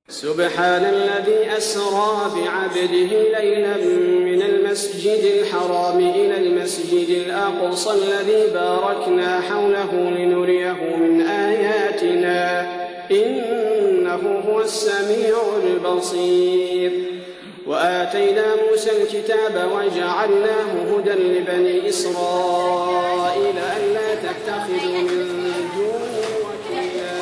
سبحان الذي أسرى بعبده ليلا من المسجد الحرام إلى المسجد الأقصى الذي باركنا حوله لنريه من آياتنا إنه هو السميع البصير وآتينا موسى الكتاب وجعلناه هدى لبني إسرائيل ألا تتخذوا من دوني وكيلا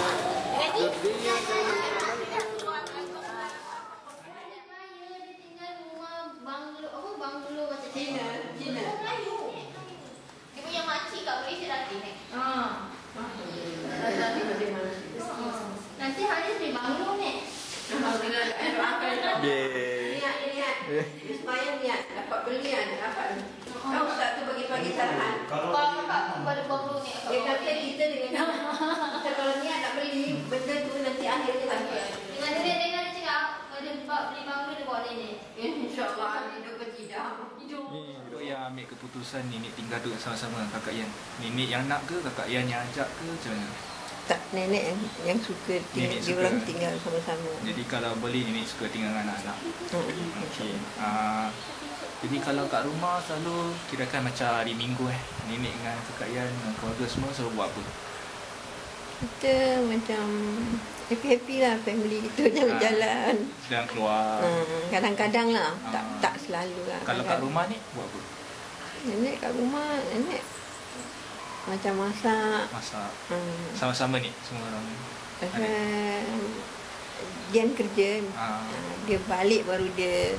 Nanti hari beli banglo ni. Niat. Supaya niat dapat beli dapat. Kau ustaz tu bagi saran. Kalau kakak pada banglo ni. Dia kata kita dengan kita kalau niat nak beli benda tu nanti akhirnya lagi. Dengan dia cakap kalau beli banglo dia bawa nenek. InsyaAllah hidup berjidah. Duk yang ambil keputusan nenek tinggal duduk sama-sama dengan kakak Yan. Nenek yang nak ke kakak Yan yang ajak ke macam mana? Tak, nenek yang suka tinggal, dia orang tinggal sama-sama. Jadi kalau boleh nenek suka tinggal dengan anak-anak. Okey. Jadi kalau kat rumah selalu kirakan macam hari Minggu nenek dengan kakak Yan dengan keluarga semua selalu buat apa? Kita macam happy-happy lah family kita jalan-jalan. Sedang keluar. Kadang-kadang lah, tak selalu lah. Kalau kat rumah ni buat apa? Nenek kat rumah, nenek macam masak. Sama-sama ni semua orang. Dia kerja. Dia balik baru dia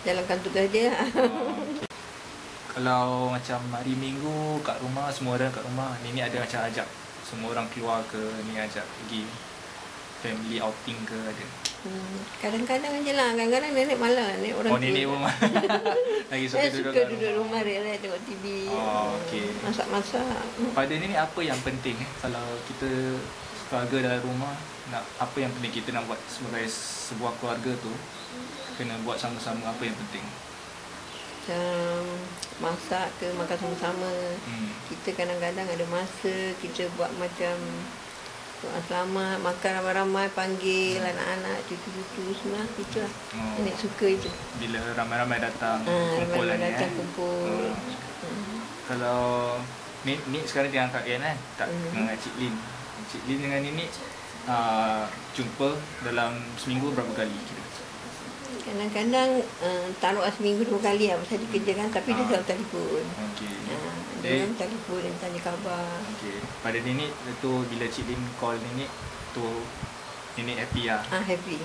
jalankan tugas dia. Okay. Kalau macam hari Minggu kat rumah, semua orang kat rumah, nenek ada macam ajak semua orang keluar ke, ni ajak pergi family outing ke ada? Kadang-kadang je lah. Kadang-kadang nenek malah. Nenek orang nenek pun malah. Lagi suka duduk rumah relax tengok TV. Okay. Masak-masak. Pada nenek apa yang penting kalau kita keluarga dalam rumah, apa yang penting kita nak buat sebagai sebuah keluarga tu, kena buat sama-sama apa yang penting? Macam masak ke, makan sama-sama. Kita kadang-kadang ada masa kita buat macam doa selamat, makan ramai-ramai, panggil anak-anak, cucu-cucu semua. Itulah. Nenek suka itu. Bila ramai-ramai datang, kumpul ramai datang kumpul. Kalau Nik sekarang dengan Kak Yan tak dengan Cik Lin. Cik Lin dengan nenek jumpa dalam seminggu berapa kali kira? Kadang-kadang taruh seminggu 2 kali lah pasal dia kerja kan, tapi dia selalu telefon. Dia telefon dan tanya khabar. Pada nenek tu bila Cik Lin call nenek tu nenek happy lah. Happy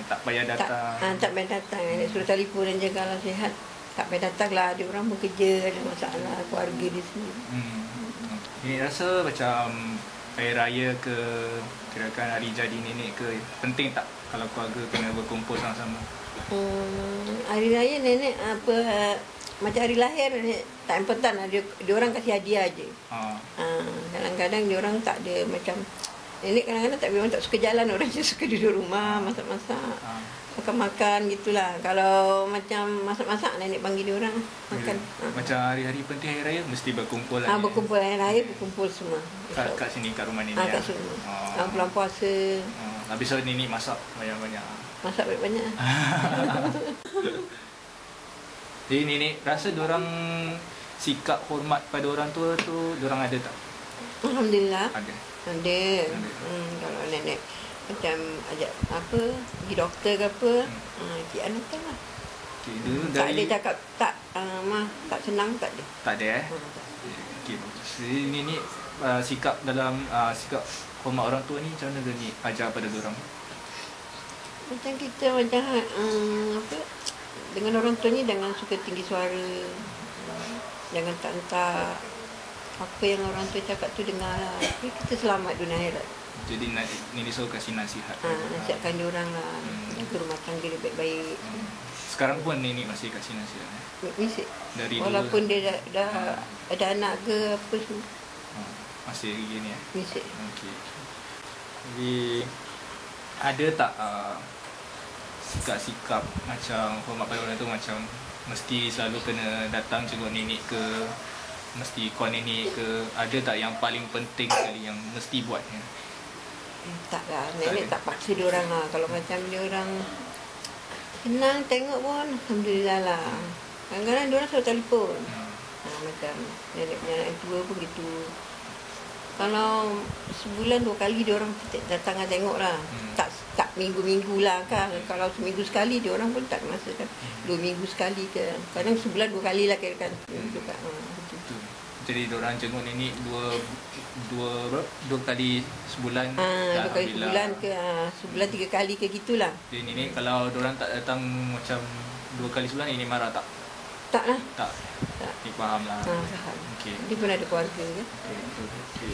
tak payah datang. Tak payah datang. Nenek suruh telefon dan jaga kalau sihat. Tak payah datang lah. Dia orang bekerja, ada masalah keluarga di sini. Nenek rasa macam hari raya ke, kirakan hari jadi nenek ke, penting tak kalau keluarga kena berkumpul sama-sama? Hari raya nenek macam hari lahir tak important lah. Dia orang kasih hadiah je. Kadang-kadang dia orang tak ada macam nenek kadang-kadang tak, memang tak suka jalan. Orang je suka duduk rumah masak-masak, makan-makan gitulah. Kalau macam masak-masak nenek panggil dia orang makan. Macam hari-hari penting hari raya mesti berkumpul lah. Berkumpul hari raya, berkumpul semua. Kat sini kat rumah nenek. Kat sini. Bulan puasa. Habis tu nenek masak banyak-banyak. Masak banyak-banyak. Jadi nenek rasa diorang sikap hormat pada orang tua tu diorang ada tak? Alhamdulillah. Ada. Kalau nenek macam ajak pergi doktor ke apa, Cik An datang lah. Tak ada cakap tak senang, tak ada. Tak ada Jadi nenek sikap dalam sikap hormat orang tua ni macam mana nenek ajar pada diorang? Macam kita macam dengan orang tua ni jangan suka tinggi suara, jangan tak apa yang orang tua cakap tu dengar lah. Tapi kita selamat dunia akhirat. Jadi nenek selalu kasih nasihat. Nasihatkan dia orang lah, jaga rumah tangga dia baik-baik. Sekarang pun nenek masih kasih nasihat? Masih. Dari walaupun dia dah ada anak ke apa semua. Masih gini Masih. Okey. Jadi ada tak sikap-sikap macam hormat pada orang tu macam mesti selalu kena datang jenguk nenek ke, mesti call nenek ke, ada tak yang paling penting sekali yang mesti buatnya? Taklah, nenek tak paksa dia orang lah. Kalau macam dia orang senang tengok pun, alhamdulillah lah. Kadang-kadang dia orang selalu telefon. Macam nenek punya anak tua pun gitu. Kalau sebulan 2 kali dia orang datang dan tengok lah. Tak minggu-minggu lah kan. Kalau seminggu sekali dia orang pun tak masa kan. 2 minggu sekali ke. Kadang sebulan 2 kali lah kira kan. Jadi diorang jenguk nenek dua kali sebulan. 2 kali sebulan ke sebulan 3 kali ke gitulah. Jadi nenek kalau diorang tak datang macam 2 kali sebulan, nenek marah tak? Tak lah. Tak. Ni faham lah. Faham. Okay. Dia pun ada keluarga kan. Okay.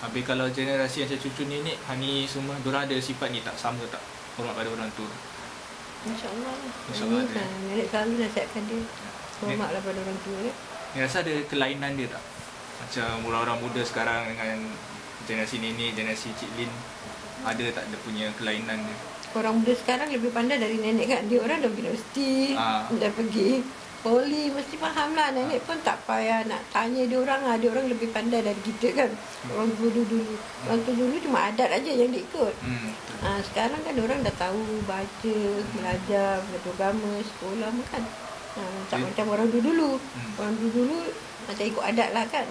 Habis kalau generasi macam cucu nenek, Hani semua, diorang ada sifat ni tak sama tak? Hormat pada orang tua. InsyaAllah lah. InsyaAllah ada. Nenek selalu nasihatkan dia. Hormatlah pada orang tua kan. Ni rasa ada kelainan dia tak? Macam orang-orang muda sekarang dengan generasi nenek, generasi Cik Lin, ada tak dia punya kelainan dia? Orang muda sekarang lebih pandai dari nenek kan. Dia orang dah pergi universiti, dah pergi poli, mesti faham lah. Nenek pun tak payah nak tanya dia orang lah. Dia orang lebih pandai dari kita kan. Orang dulu. Orang tu dulu cuma adat aja yang diikut. Sekarang kan orang dah tahu baca, belajar agama, sekolah kan. Tak macam orang dulu. Orang dulu macam ikut adat lah kan.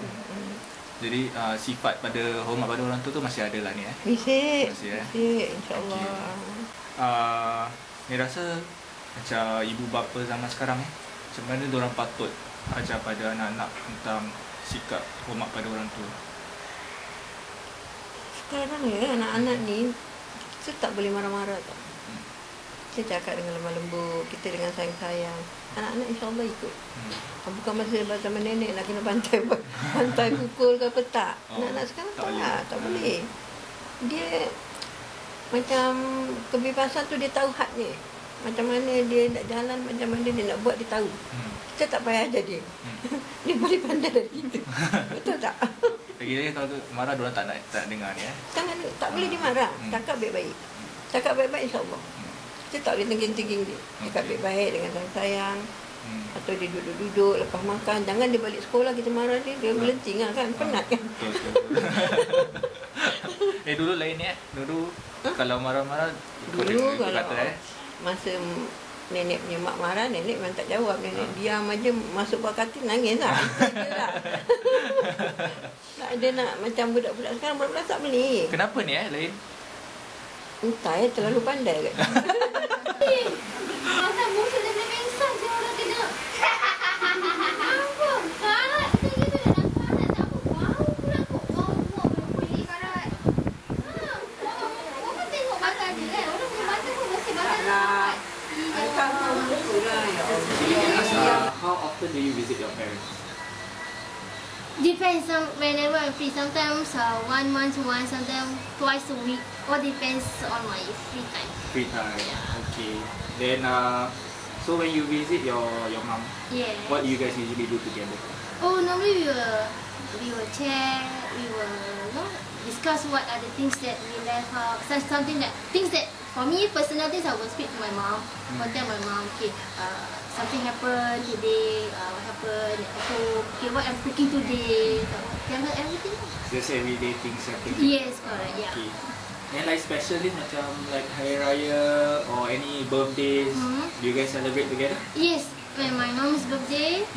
Jadi sifat pada hormat pada orang tu masih ada lah ni Masih insyaAllah. Ni rasa macam ibu bapa zaman sekarang macam mana diorang patut ajar pada anak-anak tentang sikap hormat pada orang tua? Sekarang anak-anak ni kita tak boleh marah-marah tau. Kita cakap dengan lemah lembut, kita dengan sayang-sayang. Anak-anak insyaAllah ikut. Bukan masa zaman nenek nak kena pantai pukul ke apa tak. Anak-anak sekarang tak boleh. Dia macam kebebasan tu dia tahu hadnya. Macam mana dia nak jalan, macam mana dia nak buat, dia tahu. Kita tak payah ajar dia. Dia boleh pandai dari kita. Betul tak? Lagi-lagi kalau marah diorang tak dengar ni Tak boleh dimarah. Cakap baik-baik. Cakap baik-baik insyaAllah. Kita tak boleh tengging-tengging dia. Cakap baik-baik dengan sayang. Atau dia duduk-duduk lepas makan. Jangan dia balik sekolah kita marah dia. Dia melenting lah kan. Penat kan. Dulu lain ni Dulu kalau marah-marah dulu kalau masa nenek punya mak marah, nenek memang tak jawab. Nenek diam aja, masuk bawah katil nangis lah. Tak ada nak macam budak-budak sekarang. Budak-budak tak boleh. Kenapa ni lain? Entah terlalu pandai kat. Masa musuh dia boleh pengsan je orang kena. Apa? Karat kita gitu dah nak karat tak apa. Bau pula kok. Bau semua boleh karat. Orang tengok mata dia kan. Orang punya mata pun mesti mata karat. How often do you visit your parents? Depends on whenever I'm free. Sometimes 1 month once, sometimes twice a week. All depends on my free time. Free time. Okay. Then so when you visit your mom, what do you guys usually do together? Oh, normally we will chat, we will discuss what are the things that we left out. Something that things that for me personal things I will speak to my mom. Or tell my mom, okay, something happened today, what happened at home, okay, what I'm cooking today, tell her everything. Just everyday things happening. Yes, correct, yeah. Okay. And like especially macam like Hari Raya or any birthdays, do you guys celebrate together? Yes, when my mom's birthday,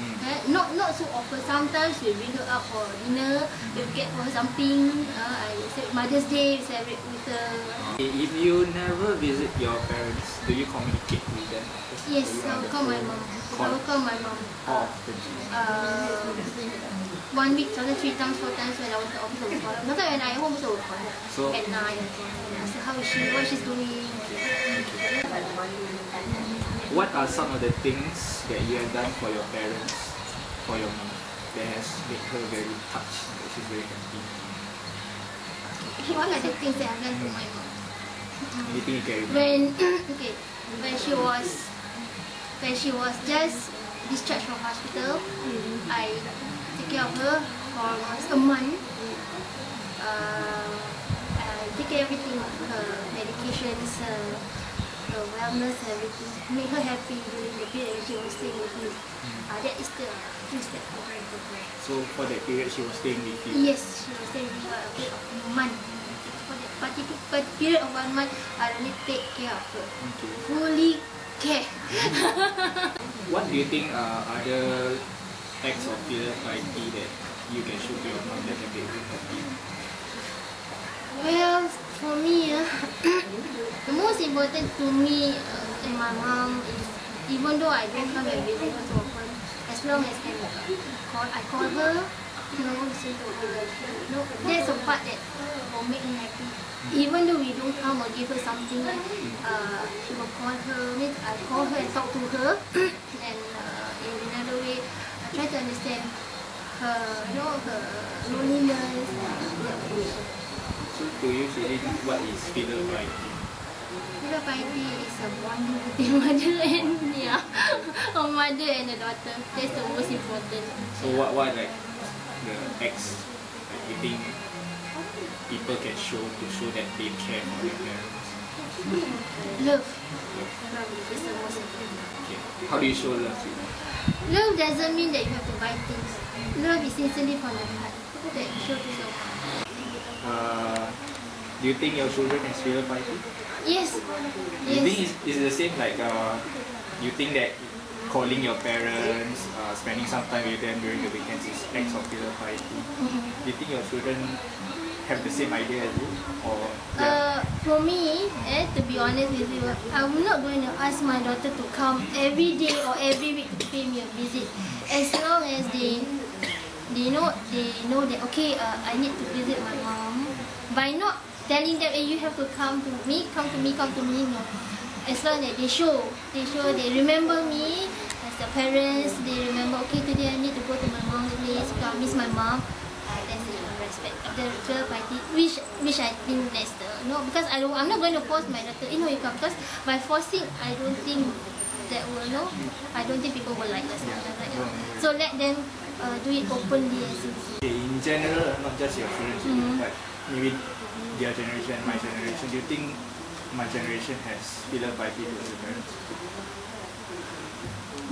not so often. Sometimes we bring her up for dinner, we get for her something. I say Mother's Day, we celebrate with her. If you never visit your parents, do you communicate with them? Yes, I will call my mom. I will call my mom. How often? 1 week, sometimes 3 times, 4 times when I was at the office, I will call her. Sometimes when I am home, I will call her. So, at night, so how is she? What she's doing? What are some of the things that you have done for your parents, for your mom, that has made her very touched, that she's very happy? What are the things that I've done for my mom? Anything you can remember? When she was just discharged from hospital, I take care of her for almost a month. I take care of everything, her medications, her wellness, everything. Make her happy during the period she was staying with me. That is the things that I did for her. So for that period she was staying with you? Yes, she was staying with me for a period of a month. For particular period of 1 month, I really take care of her. Okay. Fully care. What do you think are other acts of filial piety that you can show to your mom that can make her happy? Well, for me, the most important to me and my mom is, even though I don't come and visit her so often, as long as I call her, listen to her. That's a part that will make me happy. Even though we don't come or give her something, she will call her. I call her and talk to her, and in another way, I try to understand her, her loneliness. So to you, Shirin, what is filial piety? Filial piety is a bonding between mother and a mother and a daughter. That's the most important. So what like the acts that you think people can show to show that they care for their parents? Love. Love is the most important. Okay. How do you show love? Love doesn't mean that you have to buy things. Love is sincerely from the heart that you show to your heart. Do you think your children has filial piety? Yes. Do you think it's the same like you think that calling your parents, spending some time with them during the weekends is acts of filial piety? Do you think your children have the same idea as you? Or for me, to be honest with you, I'm not going to ask my daughter to come every day or every week to pay me a visit. As long as they know that okay, I need to visit my mom. By not telling them, hey, you have to come to me, no. As long as they show, they remember me as their parents. They remember, okay, today I need to go to my mom's place because I miss my mom. That's the respect of the filial piety, which I think that's the because I'm not going to force my daughter, you come, because by forcing, I don't think that will I don't think people will like us. So let them do it openly and sincerely. in general, not just your children, but maybe their generation and my generation, do you think my generation has filial piety towards their parents?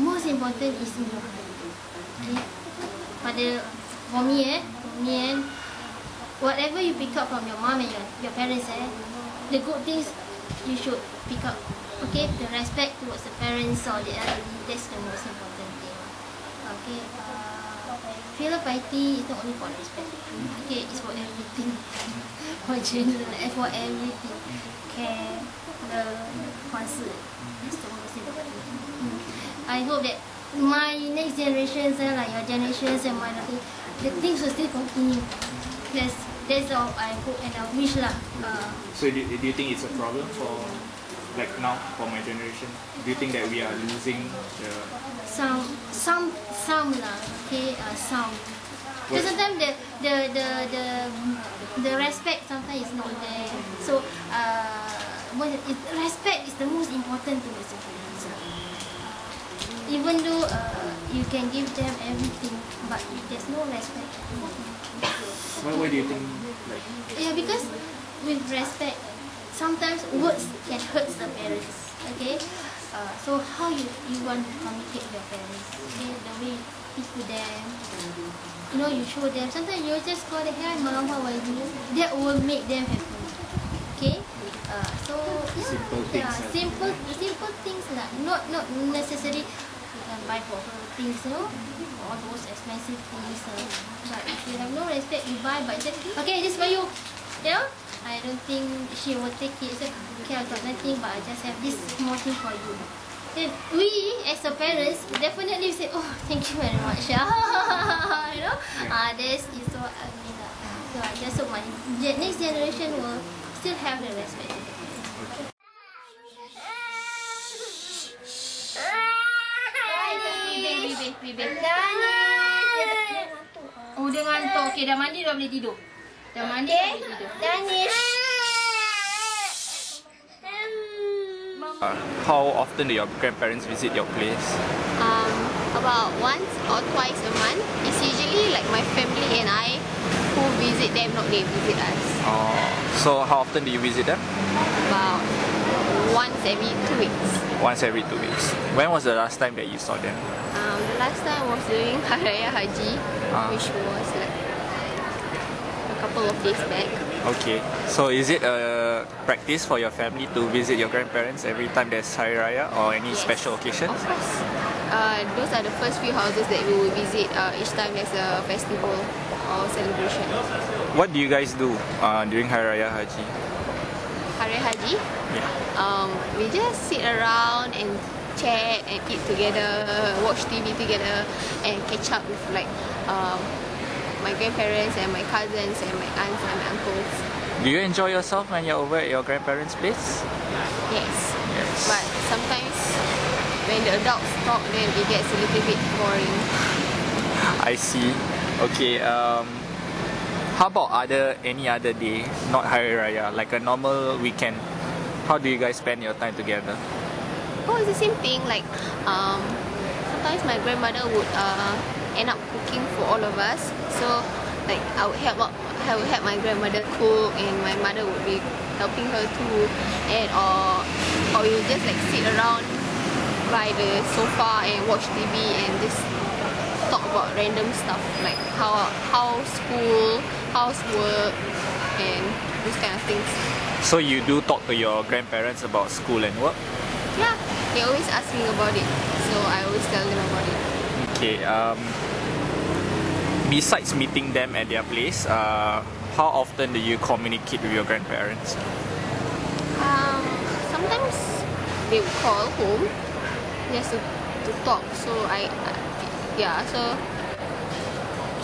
Most important is in your heart. Okay? For me, whatever you pick up from your mom and your parents, the good things you should pick up. Okay, the respect towards the parents or the elderly, that's the most important thing. Okay, filial piety is not only for respect. Okay, it's for everything. For general, for everything. Care, love, concern. That's the most important. I hope that my next generations, like your generations and my daughter, the things will still continue. That's all I hope and I wish lah. So do you think it's a problem for like now for my generation? Do you think that we are losing the some lah? Okay, some. Because sometimes the respect sometimes is not there. So respect is the most important to us. Even though you can give them everything, but if there's no respect. Why do you think like? Yeah, because with respect, sometimes words can hurt the parents. Okay, so how you want to communicate with your parents? Okay, the way you speak to them, you show them. Sometimes you just call them, "Hi, mom, how are you?" That will make them happy. Okay, so Simple things. Simple things lah. Not necessarily buy for her things, all those expensive things. But if you have no respect, you buy, but say, okay, this for you. I don't think she will take it. Say, okay, I got nothing, but I just have this small thing for you. Then we, as a parents, definitely say, oh, thank you very much. This is what I mean. So I just hope my next generation will still have the respect. Oh, dia ngantuk. Okay, dah mandi dah boleh tidur. Danish. How often do your grandparents visit your place? About once or twice a month. It's usually like my family and I who visit them, not they visit us. Oh, so how often do you visit them? About once every 2 weeks. Once every 2 weeks. When was the last time that you saw them? The last time was during Hari Raya Haji, which was like a couple of days back. Okay. So is it a practice for your family to visit your grandparents every time there's Hari Raya or any Yes, special occasions? Of course. Those are the first few houses that we will visit each time there's a festival or celebration. What do you guys do during Hari Raya Haji? Hari Haji, Yeah. we just sit around and chat and eat together, watch TV together, and catch up with like my grandparents and my cousins and my aunts and my uncles. Do you enjoy yourself when you're over at your grandparents' place? Yes. Yes. But sometimes when the adults talk, then it gets a little bit boring. I see. Okay. How about any other day, not Hari Raya, like a normal weekend? How do you guys spend your time together? Oh, it's the same thing. Like sometimes my grandmother would end up cooking for all of us. So like I would help my grandmother cook, and my mother would be helping her too. And or we would just like sit around by the sofa and watch TV and just talk about random stuff like how school, housework, and those kind of things. So you do talk to your grandparents about school and work? Yeah, they always ask me about it, so I always tell them about it. Okay. Besides meeting them at their place, how often do you communicate with your grandparents? Sometimes they would call home just to talk. So so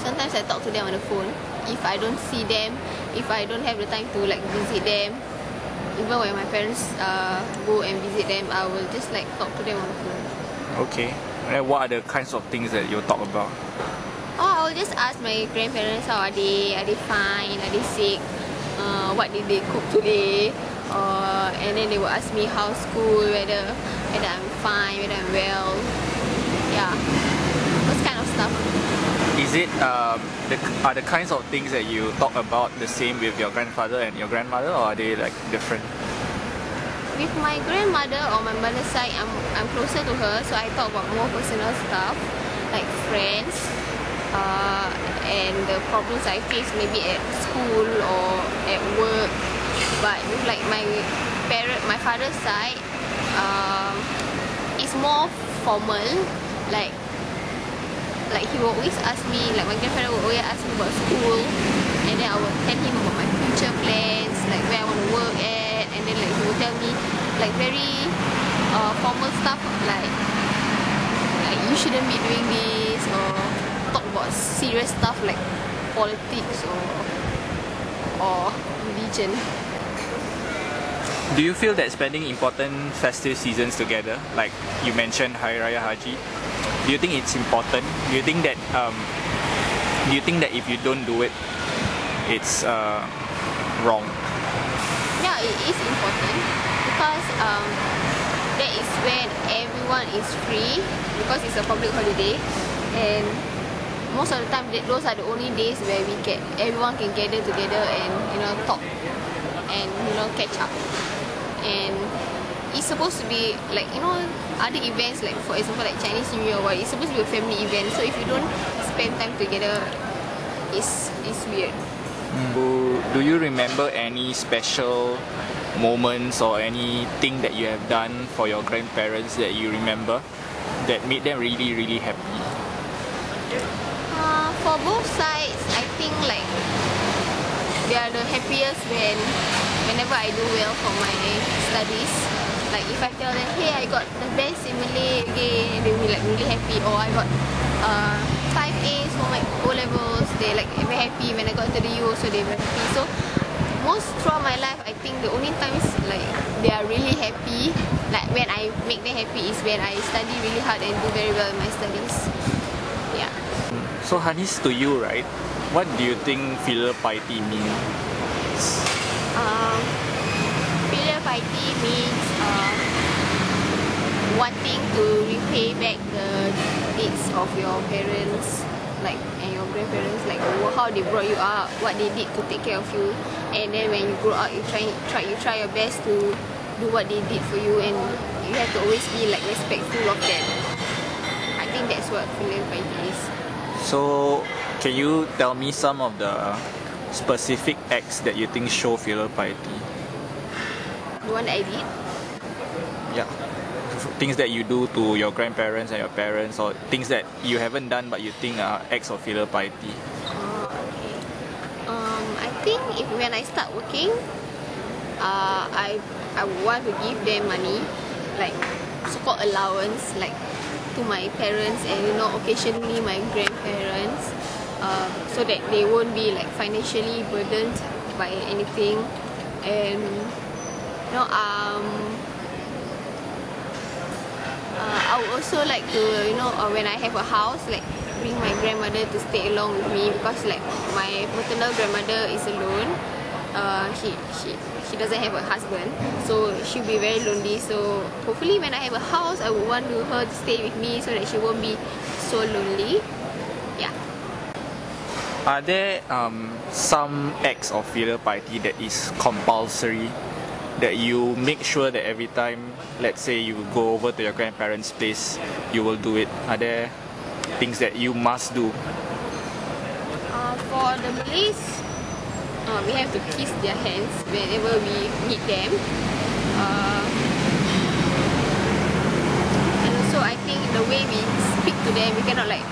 sometimes I talk to them on the phone. If I don't see them, if I don't have the time to like visit them, even when my parents go and visit them, I will just like talk to them on the phone. Okay. And what are the kinds of things that you talk about? Oh, I'll just ask my grandparents how are they? Are they fine? Are they sick? What did they cook today? And then they will ask me how school, whether I'm fine, whether I'm well. Yeah, those kind of stuff. Is it are the kinds of things that you talk about the same with your grandfather and your grandmother, or are they like different? With my grandmother on my mother's side, I'm closer to her, so I talk about more personal stuff like friends. And the problems I face maybe at school or at work. But with like my father's side, it's more formal. Like he will always ask me, like my grandfather will always ask me about school, and then I will tell him about my future plans, like where I want to work at, and then like he will tell me like very formal stuff, like you shouldn't be doing this, or talk about serious stuff like politics or religion. Do you feel that spending important festive seasons together, like you mentioned Hari Raya Haji, do you think it's important? Do you think that if you don't do it, it's wrong? Yeah, it is important because that is when everyone is free, because it's a public holiday, and most of the time those are the only days where everyone can gather together and talk and catch up. And it's supposed to be like other events, like for example like Chinese New Year or what, it's supposed to be a family event. So if you don't spend time together, it's weird. Do you remember any special moments or anything that you have done for your grandparents that you remember that made them really, really happy? For both sides, I think like they are the happiest whenever I do well for my studies. Like if I tell them, hey, I got the best in Malay again, they will be like really happy. Or I got 5 A's for my O-levels, they like very happy. When I got into the U, so they very happy. So most throughout my life, I think the only times like they are really happy, like when I make them happy, is when I study really hard and do very well in my studies. Yeah. So Hanis, to you, right, what do you think filial piety means? Filial piety means wanting to repay back the deeds of your parents, like, and your grandparents, like how they brought you up, what they did to take care of you, and then when you grow up, you try your best to do what they did for you, and you have to always be like respectful of them. I think that's what filial piety is. So can you tell me some of the specific acts that you think show filial piety? The one that I did. Yeah. Things that you do to your grandparents and your parents, or things that you haven't done but you think are acts of filial piety. Okay. I think when I start working, I want to give them money, like so-called allowance, like to my parents and occasionally my grandparents, so that they won't be like financially burdened by anything, and I would also like to, when I have a house, like bring my grandmother to stay along with me, because like my maternal grandmother is alone. She doesn't have a husband, so she'll be very lonely. So hopefully when I have a house, I would want her to stay with me so that she won't be so lonely. Yeah. Are there some acts of filial piety that is compulsory, that you make sure that every time, let's say you go over to your grandparents' place, you will do it? Are there things that you must do? For the Malays, we have to kiss their hands whenever we meet them. And also I think the way we speak to them, we cannot like,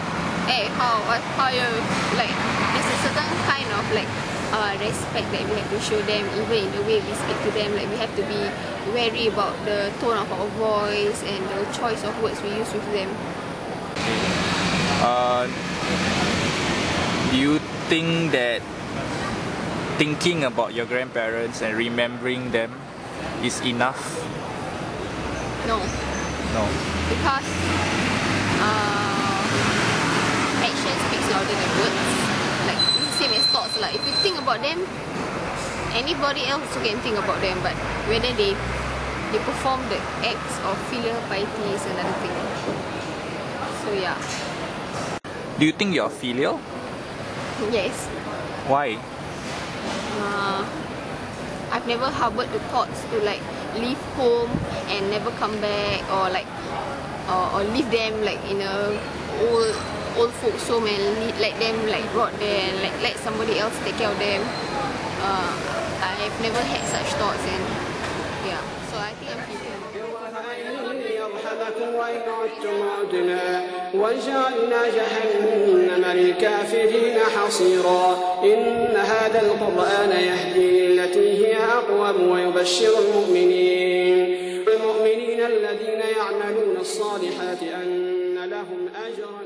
hey, how you, like, there's a certain kind of like respect that we have to show them, even in the way we speak to them. Like, we have to be wary about the tone of our voice and the choice of words we use with them. Do you think that thinking about your grandparents and remembering them is enough? No. No. Because action speaks louder than words. Like, it's the same as thoughts. Like, if you think about them, anybody else also can think about them, but whether they perform the acts of filial piety is another thing. So yeah. Do you think you're filial? Yes. Why? I've never harbored the thoughts to like leave home and never come back, or like or leave them like in a old folks home and let them like rot there and like let somebody else take care of them. I've never had such thoughts, and yeah, so I think I'm filial. وإن عدتم عدنا وجعلنا جهنم للكافرين حصيرا إن هذا القرآن يهدي للتي هي أقوم ويبشر المؤمنين الذين يعملون الصالحات أن لهم أجرا